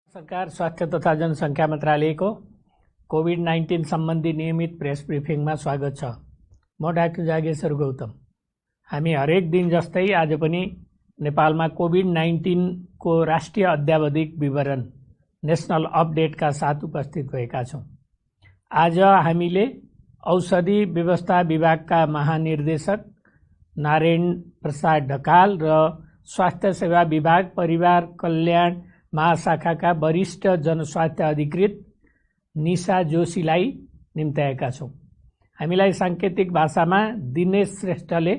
सरकार स्वास्थ्य तथा जनसङ्ख्या मन्त्रालयको कोभिड-19 सम्बन्धी नियमित प्रेस ब्रिफिङमा स्वागत छ। म डाक्टर जागेश्वर गौतम। हामी हरेक दिन जस्तै आज पनि नेपालमा कोभिड-19 को राष्ट्रिय अद्यावधिक विवरण नेशनल अपडेटका साथ उपस्थित भएका छौँ। आज हामीले औषधि व्यवस्था विभागका महानिर्देशक नारायण प्रसाद ढकाल र स्वास्थ्य सेवा विभाग परिवार कल्याण महाशाखाका वरिष्ठ जनस्वास्थ्य अधिकृत निशा जोशीलाई निम्त्याएका छौँ। हामीलाई साङ्केतिक भाषामा दिनेश श्रेष्ठले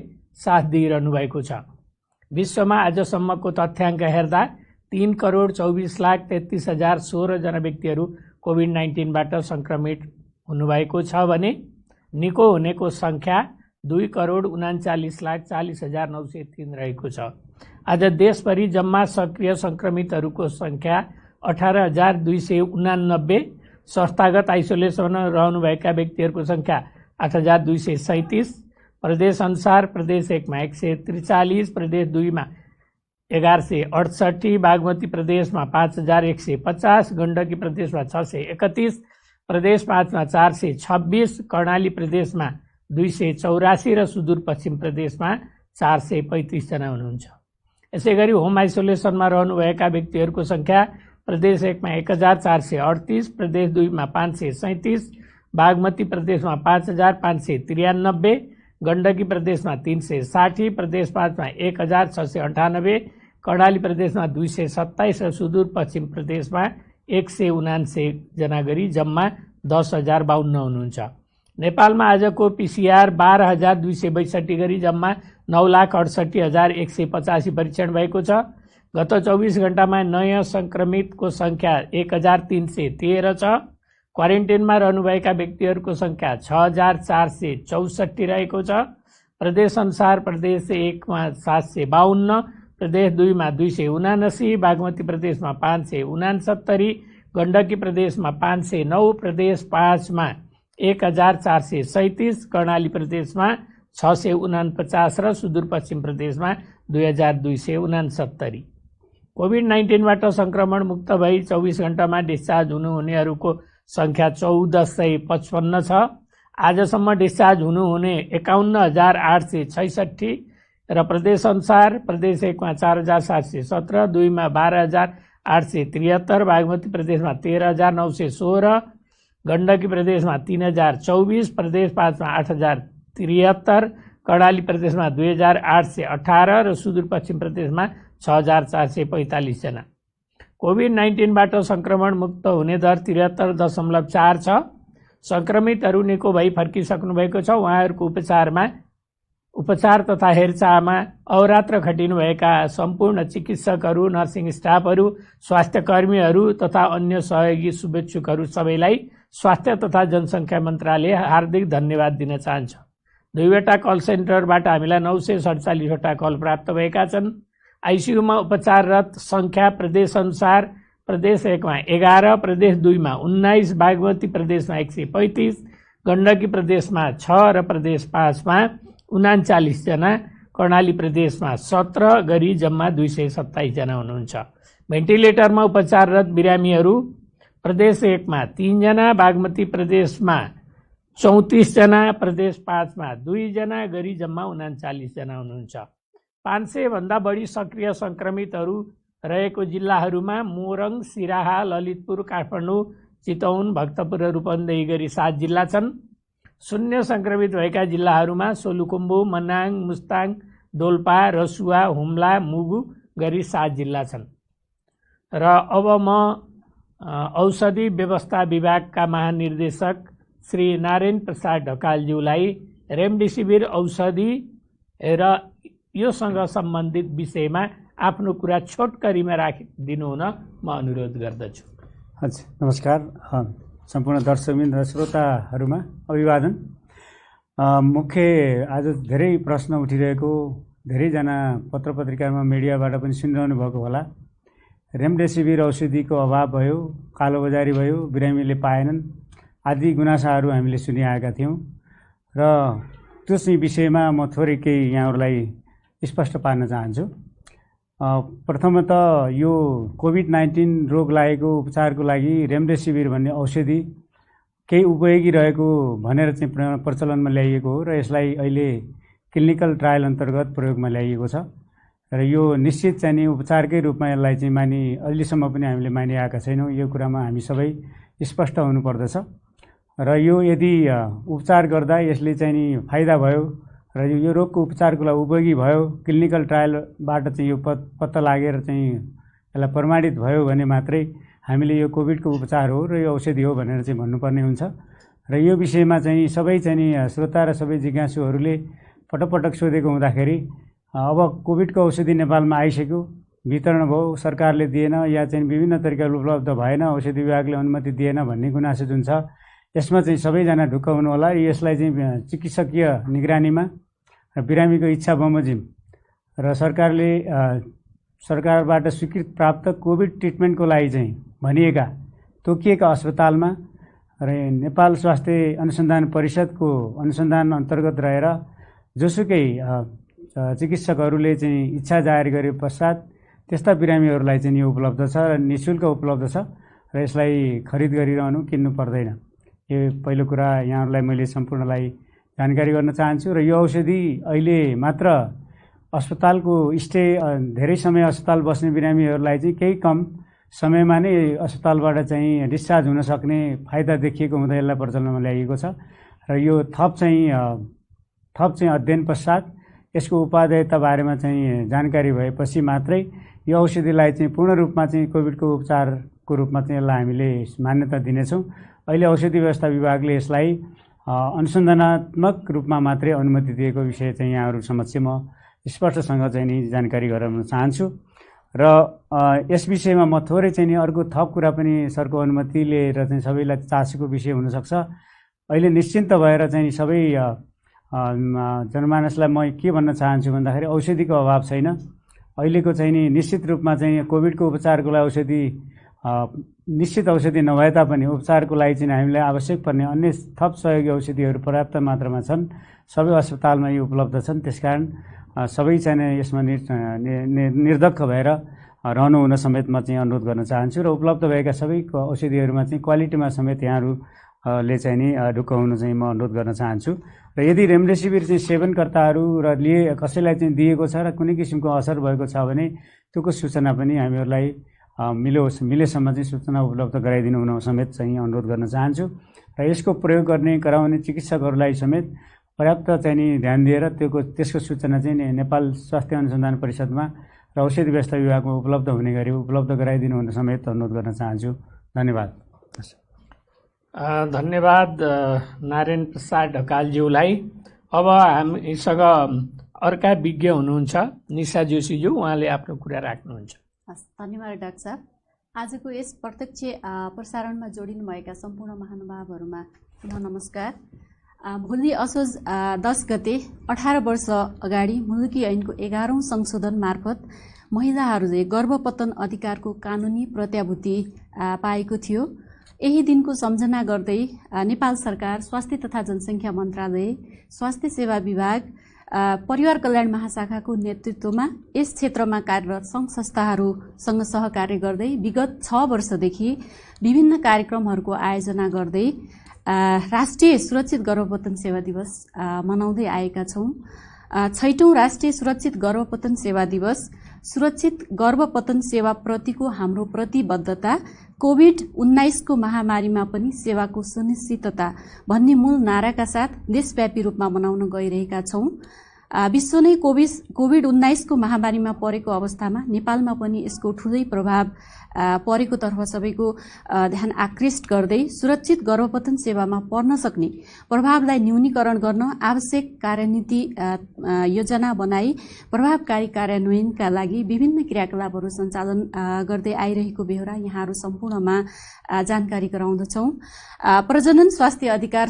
साथ दिइरहनु भएको छ। विश्वमा आजसम्मको तथ्याङ्क हेर्दा 3,24,33,016 जना व्यक्तिहरू कोभिड-19बाट सङ्क्रमित हुनुभएको छ भने निको हुनेको सङ्ख्या 2,39,40,903 रहेको छ। आज देशभरि जम्मा सक्रिय सङ्क्रमितहरूको सङ्ख्या 18,289, संस्थागत आइसोलेसनमा रहनुभएका व्यक्तिहरूको सङ्ख्या 8,237, प्रदेश अनुसार प्रदेश 1 मा 143, प्रदेश 2 मा 1,168, बागमती प्रदेशमा 5,150, गण्डकी प्रदेशमा 631, प्रदेश 5 मा 426, कर्णाली प्रदेशमा 284 र सुदूरपश्चिम प्रदेशमा 435 जना हुनुहुन्छ। यसैगरी होम आइसोलेसनमा रहनुभएका व्यक्तिहरूको सङ्ख्या प्रदेश 1 मा 1,438, प्रदेश 2 मा 537, बागमती प्रदेशमा 5,593, गण्डकी प्रदेशमा 360, प्रदेश 5 मा 1,698, कर्णाली प्रदेशमा 227 र सुदूरपश्चिम प्रदेशमा 179 जना गरी जम्मा 10,052 हुनुहुन्छ। नेपालमा आजको पिसिआर 12,262 गरी जम्मा 9,68,185 परीक्षण भएको छ। गत 24 घण्टामा नयाँ सङ्क्रमितको सङ्ख्या 1,313 छ। क्वारेन्टाइनमा रहनुभएका व्यक्तिहरूको सङ्ख्या 6,464 रहेको छ। प्रदेश अनुसार प्रदेश 1 मा 752, प्रदेश 2 मा 279, बागमती प्रदेशमा 569, गण्डकी प्रदेशमा 509, प्रदेश 5 मा 1,437, कर्णाली प्रदेशमा 649 र सुदूरपश्चिम प्रदेशमा 2,269। कोभिड-19बाट सङ्क्रमण मुक्त भई 24 घण्टामा डिस्चार्ज हुनुहुनेहरूको सङ्ख्या 1,455 छ। आजसम्म डिस्चार्ज हुनुहुने 51,866 र प्रदेश अनुसार प्रदेश 1 मा 4,717, 2 मा 12,873, बागमती प्रदेशमा 13,916, गण्डकी प्रदेशमा 3,024, प्रदेश 5 मा 8,073, कर्णाली प्रदेशमा 2,818 र सुदूरपश्चिम प्रदेशमा 6,445 जना। कोभिड-19बाट सङ्क्रमण मुक्त हुने दर 73.4 छ। सङ्क्रमितहरू निको भई फर्किसक्नु भएको छ। उहाँहरूको उपचार तथा हेरचाहमा अहोरात्र खटिनुभएका सम्पूर्ण चिकित्सकहरू, नर्सिङ स्टाफहरू, स्वास्थ्य कर्मीहरू तथा अन्य सहयोगी शुभेच्छुकहरू सबैलाई स्वास्थ्य तथा जनसङ्ख्या मन्त्रालय हार्दिक धन्यवाद दिन चाहन्छ। 2वटा कल सेन्टरबाट हामीलाई 947वटा कल प्राप्त भएका छन्। आइसियुमा उपचाररत सङ्ख्या प्रदेश अनुसार प्रदेश 1 मा 11, प्रदेश 2 मा 19, बागमती प्रदेशमा 135, गण्डकी प्रदेशमा 6 र प्रदेश 5 मा 39 जना, कर्णाली प्रदेशमा 17 गरी जम्मा 227 जना हुनुहुन्छ। भेन्टिलेटरमा उपचाररत बिरामीहरू प्रदेश 1 मा 3 जना, बागमती प्रदेशमा 34 जना, प्रदेश 5 मा 2 जना गरी जम्मा 39 जना हुनुहुन्छ। 500 भन्दा बढी सक्रिय सङ्क्रमितहरू रहेको जिल्लाहरूमा मोरङ, सिराहा, ललितपुर, काठमाडौँ, चितवन, भक्तपुर र रूपन्देही गरी 7 जिल्ला छन्। शून्य सङ्क्रमित भएका जिल्लाहरूमा सोलुखुम्बु, मनाङ, मुस्ताङ, डोल्पा, रसुवा, हुम्ला, मुगु गरी 7 जिल्ला छन्। र अब म औषधि व्यवस्था विभागका महानिर्देशक श्री नारायण प्रसाद ढकालज्यूलाई रेमडेसिभिर औषधि र योसँग सम्बन्धित विषयमा आफ्नो कुरा छोटकरीमा राखिदिनु हुन म अनुरोध गर्दछु। हजुर, नमस्कार। सम्पूर्ण दर्शकबिन र श्रोताहरूमा अभिवादन। मुख्य आज धेरै प्रश्न उठिरहेको, धेरैजना पत्र पत्रिकामा मिडियाबाट पनि सुनिरहनु भएको होला। रेमडेसिभिर औषधिको अभाव भयो, कालोबजारी भयो, बिरामीले पाएनन् आदि गुनासाहरू हामीले सुनिआएका थियौँ र त्यो चाहिँ विषयमा म थोरै केही यहाँहरूलाई स्पष्ट पार्न चाहन्छु। प्रथमतः यो कोभिड-19 रोग लागेको उपचारको लागि रेमडेसिभिर भन्ने औषधि केही उपयोगी रहेको भनेर चाहिँ प्रचलनमा ल्याइएको हो र यसलाई अहिले क्लिनिकल ट्रायल अन्तर्गत प्रयोगमा ल्याइएको छ र यो निश्चित चाहिँ नि उपचारकै रूपमा यसलाई चाहिँ अहिलेसम्म पनि हामीले मानिआएका छैनौँ। यो कुरामा हामी सबै स्पष्ट हुनुपर्दछ र यो यदि उपचार गर्दा यसले चाहिँ नि फाइदा भयो र यो रोगको उपचारको लागि उपयोगी भयो, क्लिनिकल ट्रायलबाट चाहिँ यो पत्ता लागेर चाहिँ यसलाई प्रमाणित भयो भने मात्रै हामीले यो कोभिडको उपचार हो र यो औषधि हो भनेर चाहिँ भन्नुपर्ने हुन्छ र यो विषयमा चाहिँ सबै चाहिँ नि श्रोता र सबै जिज्ञासुहरूले पटक सोधेको हुँदाखेरि अब कोभिडको औषधि नेपालमा आइसक्यो, वितरण भयो, सरकारले दिएन या चाहिँ विभिन्न तरिकाले उपलब्ध भएन, औषधि विभागले अनुमति दिएन भन्ने गुनासो जुन छ यसमा चाहिँ सबैजना ढुक्क हुनु होला। यसलाई चाहिँ चिकित्सकीय निगरानीमा र बिरामीको इच्छा बमोजिम र सरकारबाट स्वीकृत प्राप्त कोभिड ट्रिटमेन्टको लागि चाहिँ भनिएका तोकिएका अस्पतालमा र नेपाल स्वास्थ्य अनुसन्धान परिषदको अनुसन्धान अन्तर्गत रहेर जोसुकै चिकित्सकहरूले चाहिँ इच्छा जाहेर गरे पश्चात त्यस्ता बिरामीहरूलाई चाहिँ यो उपलब्ध छ र निःशुल्क उपलब्ध छ र यसलाई खरिद गरिरहनु, किन्नु पर्दैन। यो पहिलो कुरा यहाँहरूलाई मैले सम्पूर्णलाई जानकारी गर्न चाहन्छु र यो औषधि अहिले मात्र अस्पतालको धेरै समय अस्पताल बस्ने बिरामीहरूलाई चाहिँ केही कम समयमा नै अस्पतालबाट चाहिँ डिस्चार्ज हुन सक्ने फाइदा देखिएको हुँदा यसलाई प्रचलनमा ल्याइएको छ र यो थप चाहिँ अध्ययन पश्चात यसको उपादेयता बारेमा चाहिँ जानकारी भएपछि मात्रै यो औषधिलाई चाहिँ पूर्ण रूपमा चाहिँ कोभिडको उपचारको रूपमा चाहिँ यसलाई हामीले मान्यता दिनेछौँ। अहिले औषधि व्यवस्था विभागले यसलाई अनुसन्धानात्मक रूपमा मात्रै अनुमति दिएको विषय चाहिँ यहाँहरू समक्ष म स्पष्टसँग चाहिँ नि जानकारी गराउन चाहन्छु र यस विषयमा म थोरै चाहिँ नि अर्को थप कुरा पनि सरको अनुमति लिएर चाहिँ सबैलाई चासोको विषय हुनसक्छ। अहिले निश्चिन्त भएर चाहिँ सबै जनमानसलाई म के भन्न चाहन्छु भन्दाखेरि औषधिको अभाव छैन। अहिलेको चाहिँ नि निश्चित रूपमा चाहिँ कोभिडको उपचारको लागि औषधि निश्चित औषधि नभए तापनि उपचारको लागि चाहिँ हामीलाई आवश्यक पर्ने अन्य थप सहयोगी औषधिहरू पर्याप्त मात्रामा छन्, सबै अस्पतालमा यी उपलब्ध छन्। त्यसकारण सबै चाहिँ यसमा निर्धक्क भएर रहनु हुन समेत म चाहिँ अनुरोध गर्न चाहन्छु र उपलब्ध भएका सबै औषधिहरूमा चाहिँ क्वालिटीमा समेत यहाँहरूले चाहिँ नि ढुक्क हुनु चाहिँ म अनुरोध गर्न चाहन्छु र यदि रेमडेसिभिर चाहिँ सेवनकर्ताहरू र कसैलाई चाहिँ दिएको छ र कुनै किसिमको असर भएको छ भने त्योको सूचना पनि हामीहरूलाई मिलेसम्म चाहिँ सूचना उपलब्ध गराइदिनु हुन समेत चाहिँ अनुरोध गर्न चाहन्छु र यसको प्रयोग गराउने चिकित्सकहरूलाई समेत पर्याप्त चाहिँ नि ध्यान दिएर त्यसको सूचना चाहिँ नेपाल स्वास्थ्य अनुसन्धान परिषदमा र औषधि व्यवस्था विभागमा उपलब्ध हुने गरी उपलब्ध गराइदिनु हुन समेत अनुरोध गर्न चाहन्छु। धन्यवाद। धन्यवाद नारायण प्रसाद ढकालज्यूलाई। अब हामीसँग अर्का विज्ञ हुनुहुन्छ निशा जोशीज्यू, उहाँले आफ्नो कुरा राख्नुहुन्छ। धन्यवाद डाक्टर साहब। आजको यस प्रत्यक्ष प्रसारणमा जोडिनुभएका सम्पूर्ण महानुभावहरूमा पुनः नमस्कार। भोलि असोज 10 गते 18 वर्ष अगाडि मुलुकी ऐनको 11औं संशोधन मार्फत महिलाहरूले गर्भपतन अधिकारको कानुनी प्रत्याभूति पाएको थियो। यही दिनको सम्झना गर्दै नेपाल सरकार स्वास्थ्य तथा जनसङ्ख्या मन्त्रालय, स्वास्थ्य सेवा विभाग, परिवार कल्याण महाशाखाको नेतृत्वमा यस क्षेत्रमा कार्यरत सङ्घ संस्थाहरूसँग सहकार्य गर्दै विगत 6 वर्षदेखि विभिन्न कार्यक्रमहरूको आयोजना गर्दै राष्ट्रिय सुरक्षित गर्भपतन सेवा दिवस मनाउँदै आएका छौँ। 6औं राष्ट्रिय सुरक्षित गर्भपतन सेवा दिवस सुरक्षित गर्भपतन सेवाप्रतिको हाम्रो प्रतिबद्धता, कोभिड-19 को महामारीमा पनि सेवाको सुनिश्चितता भन्ने मूल नाराका साथ देशव्यापी रूपमा मनाउन गइरहेका छौँ। विश्व नै कोभिड-19 को महामारीमा परेको अवस्थामा नेपालमा पनि यसको ठूलै प्रभाव परेको तर्फ सबैको ध्यान आकृष्ट गर्दै सुरक्षित गर्भपतन सेवामा पर्न सक्ने प्रभावलाई न्यूनीकरण गर्न आवश्यक कार्यनीति योजना बनाई प्रभावकारी कार्यान्वयनका लागि विभिन्न क्रियाकलापहरू सञ्चालन गर्दै आइरहेको बेहोरा यहाँहरू सम्पूर्णमा जानकारी गराउँदछौँ। प्रजनन स्वास्थ्य अधिकार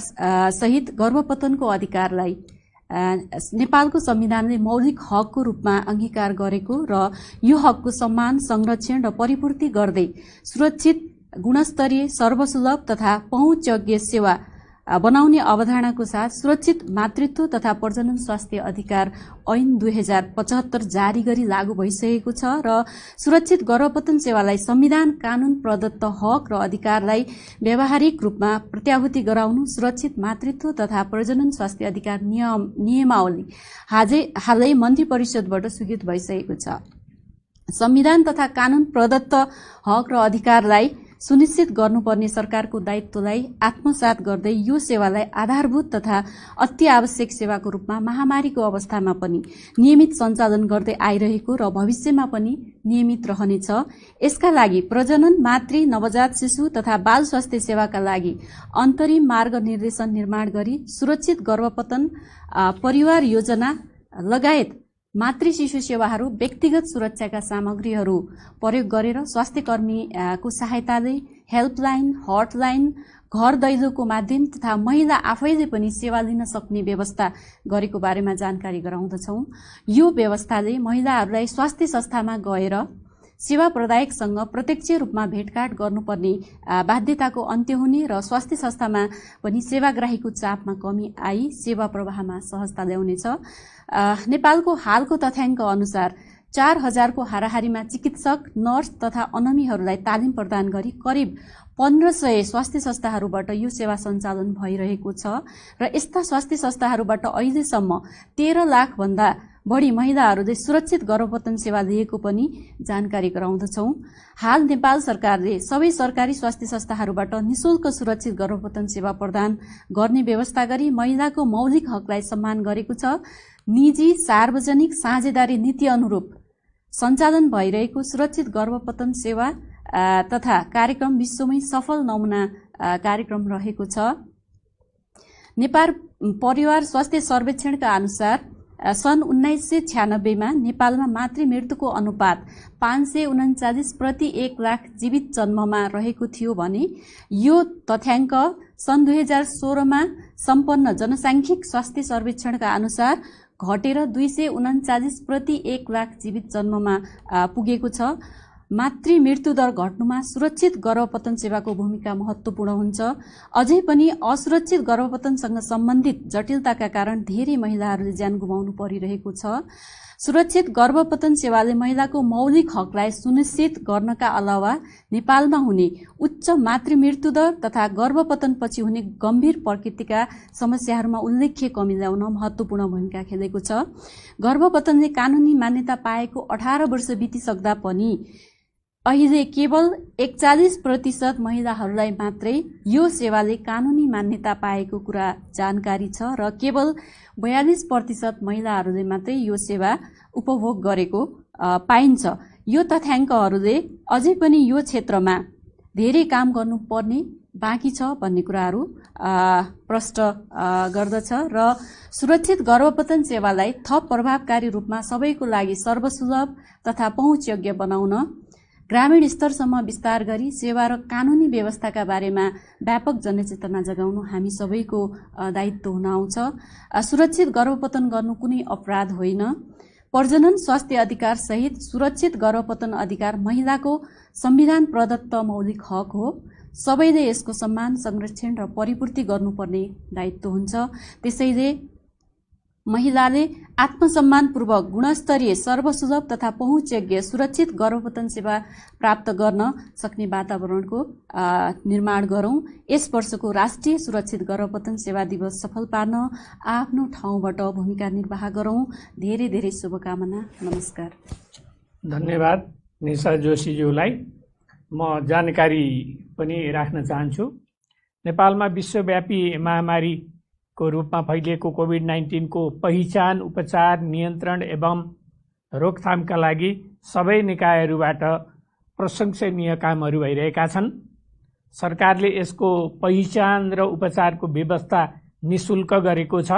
सहित गर्भपतनको अधिकारलाई नेपालको संविधानले मौलिक हकको रूपमा अंगीकार गरेको र यो हकको सम्मान, संरक्षण र परिपूर्ति गर्दै सुरक्षित, गुणस्तरीय, सर्वसुलभ तथा पहुँचयोग्य सेवा बनाउने अवधारणाको साथ सुरक्षित मातृत्व तथा प्रजनन स्वास्थ्य अधिकार ऐन 2075 जारी गरी लागू भइसकेको छ र सुरक्षित गर्भपतन सेवालाई संविधान कानून प्रदत्त हक र अधिकारलाई व्यावहारिक रूपमा प्रत्याभूति गराउनु सुरक्षित मातृत्व तथा प्रजनन स्वास्थ्य अधिकार नियमावली हालै मन्त्री परिषदबाट स्वीकृत भइसकेको छ। संविधान तथा कानून प्रदत्त हक र अधिकारलाई सुनिश्चित गर्नुपर्ने सरकारको दायित्वलाई आत्मसात गर्दै यो सेवालाई आधारभूत तथा अति आवश्यक सेवाको रूपमा महामारीको अवस्थामा पनि नियमित सञ्चालन गर्दै आइरहेको र भविष्यमा पनि नियमित रहनेछ। यसका लागि प्रजनन, मातृ, नवजात शिशु तथा बाल स्वास्थ्य सेवाका लागि अन्तरिम मार्ग निर्देशन निर्माण गरी सुरक्षित गर्भपतन परिवार योजना लगायत मातृ शिशु सेवाहरू व्यक्तिगत सुरक्षाका सामग्रीहरू प्रयोग गरेर स्वास्थ्य कर्मीको सहायताले हेल्पलाइन, हटलाइन, घर दैलोको माध्यम तथा महिला आफैले पनि सेवा लिन सक्ने व्यवस्था गरेको बारेमा जानकारी गराउँदछौँ। यो व्यवस्थाले महिलाहरूलाई स्वास्थ्य संस्थामा गएर सेवा प्रदायकसँग प्रत्यक्ष रूपमा भेटघाट गर्नुपर्ने बाध्यताको अन्त्य हुने र स्वास्थ्य संस्थामा पनि सेवाग्राहीको चापमा कमी आई सेवा प्रवाहमा सहजता ल्याउनेछ। नेपालको हालको तथ्याङ्क अनुसार 4000 को हाराहारीमा चिकित्सक, नर्स तथा अनमीहरूलाई तालिम प्रदान गरी करिब 1500 स्वास्थ्य संस्थाहरूबाट यो सेवा सञ्चालन भइरहेको छ र यस्ता स्वास्थ्य संस्थाहरूबाट अहिलेसम्म 13 लाख भन्दा बढी महिलाहरूले सुरक्षित गर्भपतन सेवा लिएको पनि जानकारी गराउँदछौँ। हाल नेपाल सरकारले सबै सरकारी स्वास्थ्य संस्थाहरूबाट निशुल्क सुरक्षित गर्भपतन सेवा प्रदान गर्ने व्यवस्था गरी महिलाको मौलिक हकलाई सम्मान गरेको छ। निजी सार्वजनिक साझेदारी नीति अनुरूप सञ्चालन भइरहेको सुरक्षित गर्भपतन सेवा तथा कार्यक्रम विश्वमै सफल नमुना कार्यक्रम रहेको छ। नेपाल परिवार स्वास्थ्य सर्वेक्षणका अनुसार सन् 1996 मा नेपालमा मातृ मृत्युको अनुपात 539 प्रति 1 लाख जीवित जन्ममा रहेको थियो भने यो तथ्याङ्क सन् 2016 मा सम्पन्न जनसाङ्ख्यिक स्वास्थ्य सर्वेक्षणका अनुसार घटेर 239 प्रति 1 लाख जीवित जन्ममा पुगेको छ। मातृ मृत्यु दर घट्नुमा सुरक्षित गर्भपतन सेवाको भूमिका महत्त्वपूर्ण हुन्छ। अझै पनि असुरक्षित गर्भपतनसँग सम्बन्धित जटिलताका कारण धेरै महिलाहरूले ज्यान गुमाउनु परिरहेको छ। सुरक्षित गर्भपतन सेवाले महिलाको मौलिक हकलाई सुनिश्चित गर्नका अलावा नेपालमा हुने उच्च मातृ मृत्यु दर तथा गर्भपतनपछि हुने गम्भीर प्रकृतिका समस्याहरूमा उल्लेख्य कमी ल्याउन महत्त्वपूर्ण भूमिका खेलेको छ। गर्भपतनले कानूनी मान्यता पाएको 18 वर्ष बितिसक्दा पनि अहिले केवल 41% महिलाहरूलाई मात्रै यो सेवाले कानूनी मान्यता पाएको कुरा जानकारी छ र केवल 42% महिलाहरूले मात्रै यो सेवा उपभोग गरेको पाइन्छ। यो तथ्याङ्कहरूले अझै पनि यो क्षेत्रमा धेरै काम गर्नुपर्ने बाँकी छ भन्ने कुराहरू प्रष्ट गर्दछ र सुरक्षित गर्भपतन सेवालाई थप प्रभावकारी रूपमा सबैको लागि सर्वसुलभ तथा पहुँचयोग्य बनाउन ग्रामीण स्तरसम्म विस्तार गरी सेवा र कानूनी व्यवस्थाका बारेमा व्यापक जनचेतना जगाउनु हामी सबैको दायित्व हुन आउँछ। सुरक्षित गर्भपतन गर्नु कुनै अपराध होइन। प्रजनन स्वास्थ्य अधिकार सहित सुरक्षित गर्भपतन अधिकार महिलाको संविधान प्रदत्त मौलिक हक हो। सबैले यसको सम्मान, संरक्षण र परिपूर्ति गर्नुपर्ने दायित्व हुन्छ। त्यसैले महिलाले आत्मसम्मानपूर्वक गुणस्तरीय सर्वसुलभ तथा पहुँचयोग्य सुरक्षित गर्भपतन सेवा प्राप्त गर्न सक्ने वातावरणको निर्माण गरौं। यस वर्षको राष्ट्रिय सुरक्षित गर्भपतन सेवा दिवस सफल पार्न आफ्नो ठाउँबाट भूमिका निर्वाह गरौं। धेरै धेरै शुभकामना। नमस्कार। धन्यवाद निशा जोशीज्यूलाई। म जानकारी पनि राख्न चाहन्छु। नेपालमा विश्वव्यापी महामारी को रूपमा फैलिएको कोभिड-19 को पहिचान, उपचार, नियन्त्रण एवं रोकथामका लागि सबै निकायहरूबाट प्रशंसनीय कामहरू भइरहेका छन्। सरकारले यसको पहिचान र उपचारको व्यवस्था निशुल्क गरेको छ।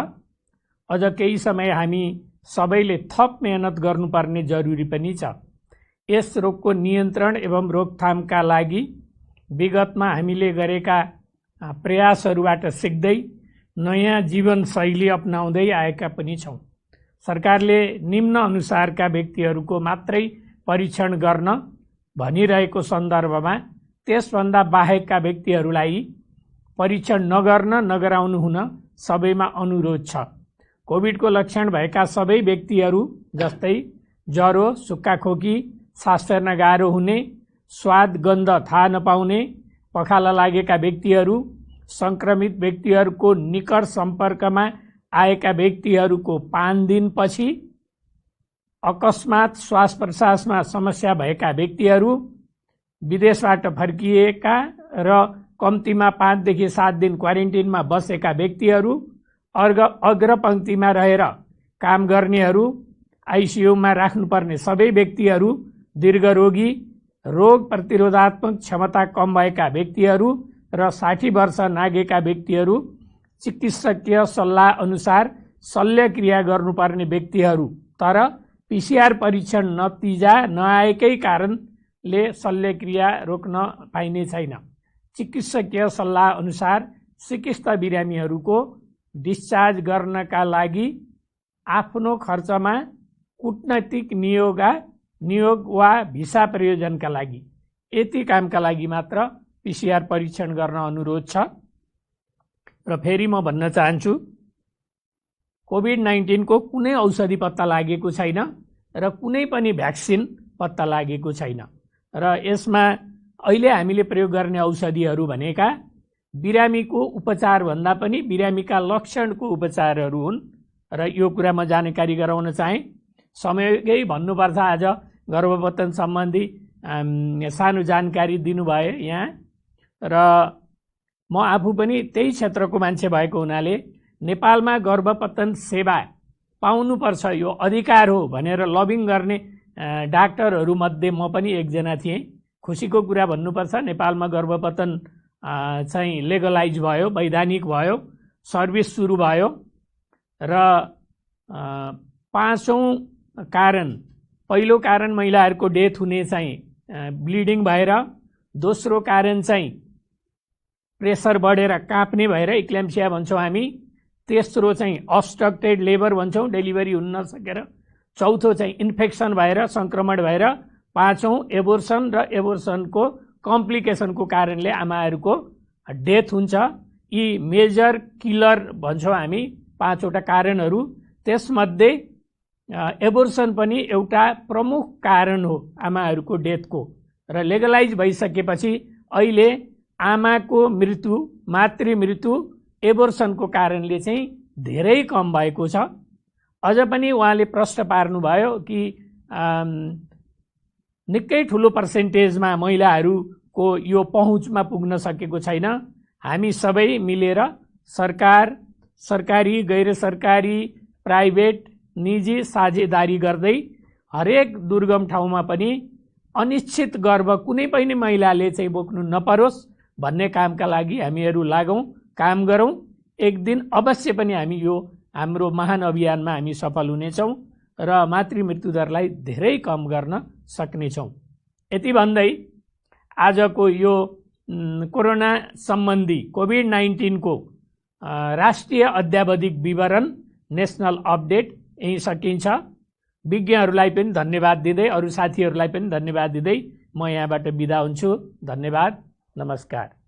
अझ केही समय हामी सबैले थप मेहनत गर्नुपर्ने जरुरी पनि छ। यस रोगको नियन्त्रण एवं रोकथामका लागि विगतमा हामीले गरेका प्रयासहरूबाट सिक्दै नयाँ जीवनशैली अपनाउँदै आएका पनि छौं। सरकारले निम्न अनुसारका व्यक्तिहरूको मात्रै परीक्षण गर्न भनिरहेको सन्दर्भमा त्यसभन्दा बाहेकका व्यक्तिहरूलाई परीक्षण नगर्न नगराउनु हुन सबैमा अनुरोध छ। कोभिडको लक्षण भएका सबै व्यक्तिहरू जस्तै ज्वरो, सुक्खा खोकी, सास फेर्न गाह्रो हुने, स्वाद गन्ध थाहा नपाउने, पखाला लागेका व्यक्तिहरू, सङ्क्रमित व्यक्तिहरूको निकट सम्पर्कमा आएका व्यक्तिहरूको 5 दिनपछि अकस्मात श्वास प्रश्वासमा समस्या भएका व्यक्तिहरू, विदेशबाट फर्किएका र कम्तीमा 5 देखि 7 दिन क्वारेन्टिनमा बसेका व्यक्तिहरू, अग्रपङ्क्तिमा रहेर काम गर्नेहरू, आइसियुमा राख्नुपर्ने सबै व्यक्तिहरू, दीर्घरोगी, रोग प्रतिरोधात्मक क्षमता कम भएका व्यक्तिहरू र 60 वर्ष नागेका व्यक्तिहरू, चिकित्सकीय सल्लाह अनुसार शल्यक्रिया गर्नुपर्ने व्यक्तिहरू तर पिसिआर परीक्षण नतिजा नआएकै कारणले शल्यक्रिया रोक्न पाइने छैन। चिकित्सकीय सल्लाह अनुसार सिकिस्त बिरामीहरूको डिस्चार्ज गर्नका लागि आफ्नो खर्चमा कूटनैतिक नियोग वा भिसा प्रयोजनका लागि यति कामका लागि मात्र पिसिआर परीक्षण गर्न अनुरोध छ। र फेरि म भन्न चाहन्छु, कोभिड-19 को कुनै औषधि पत्ता लागेको छैन र कुनै पनि भ्याक्सिन पत्ता लागेको छैन र यसमा अहिले हामीले प्रयोग गर्ने औषधिहरू भनेका बिरामीको उपचार भन्दा पनि बिरामीका लक्षणको उपचारहरू हुन् र यो कुरा म जानकारी गराउन चाहे। समयकै भन्नुपर्छ, आज गर्भपतन सम्बन्धी सानो जानकारी दिनुभयो यहाँ र म आफू पनि त्यही क्षेत्रको मान्छे भएको हुनाले नेपालमा गर्भपतन सेवा पाउनुपर्छ, यो अधिकार हो भनेर लबिङ गर्ने डाक्टरहरू मध्ये म पनि एकजना थिएँ। खुसीको कुरा भन्नुपर्छ, नेपालमा गर्भपतन चाहिँ लेगलाइज भयो, वैधानिक भयो, सर्भिस सुरु भयो र 5औं कारण, पहिलो कारण महिलाहरूको डेथ हुने चाहिँ ब्लिडिङ भएर, दोस्रो कारण चाहिँ प्रेसर बढेर काँप्ने भएर इक्लेम्सिया भन्छौँ हामी, तेस्रो चाहिँ अब्स्ट्रक्टेड लेबर भन्छौँ डेलिभरी हुन नसकेर, चौथो चाहिँ इन्फेक्सन भएर सङ्क्रमण भएर, 5औं एबोर्सन र एबोर्सनको कम्प्लिकेसनको कारणले आमाहरूको डेथ हुन्छ। यी मेजर किलर भन्छौँ हामी 5वटा कारणहरू, त्यसमध्ये एबोर्सन पनि एउटा प्रमुख कारण हो आमाहरूको डेथको र लेगलाइज भइसकेपछि अहिले आमाको मृत्यु, मातृ मृत्यु एबोर्सनको कारणले चाहिँ धेरै कम भएको छ। अझ पनि उहाँले प्रश्न पार्नुभयो कि निकै ठुलो पर्सेन्टेजमा महिलाहरूको यो पहुँचमा पुग्न सकेको छैन। हामी सबै मिलेर सरकार, सरकारी, गैर सरकारी, प्राइभेट, निजी साझेदारी गर्दै हरेक दुर्गम ठाउँमा पनि अनिश्चित गर्भ कुनै पनि महिलाले चाहिँ बोक्नु नपरोस् भन्ने कामका लागि हामीहरू लागौँ, काम गरौँ। एक दिन अवश्य पनि हामी यो हाम्रो महान अभियानमा हामी सफल हुनेछौँ र मातृ मृत्यु दरलाई धेरै कम गर्न सक्नेछौँ। यति भन्दै आजको यो कोरोना सम्बन्धी कोभिड-19 को राष्ट्रिय अद्यावधिक विवरण, नेशनल अपडेट यही सकिन्छ। विज्ञहरूलाई पनि धन्यवाद दिँदै, अरू साथीहरूलाई पनि धन्यवाद दिँदै म यहाँबाट बिदा हुन्छु। धन्यवाद, नमस्कार।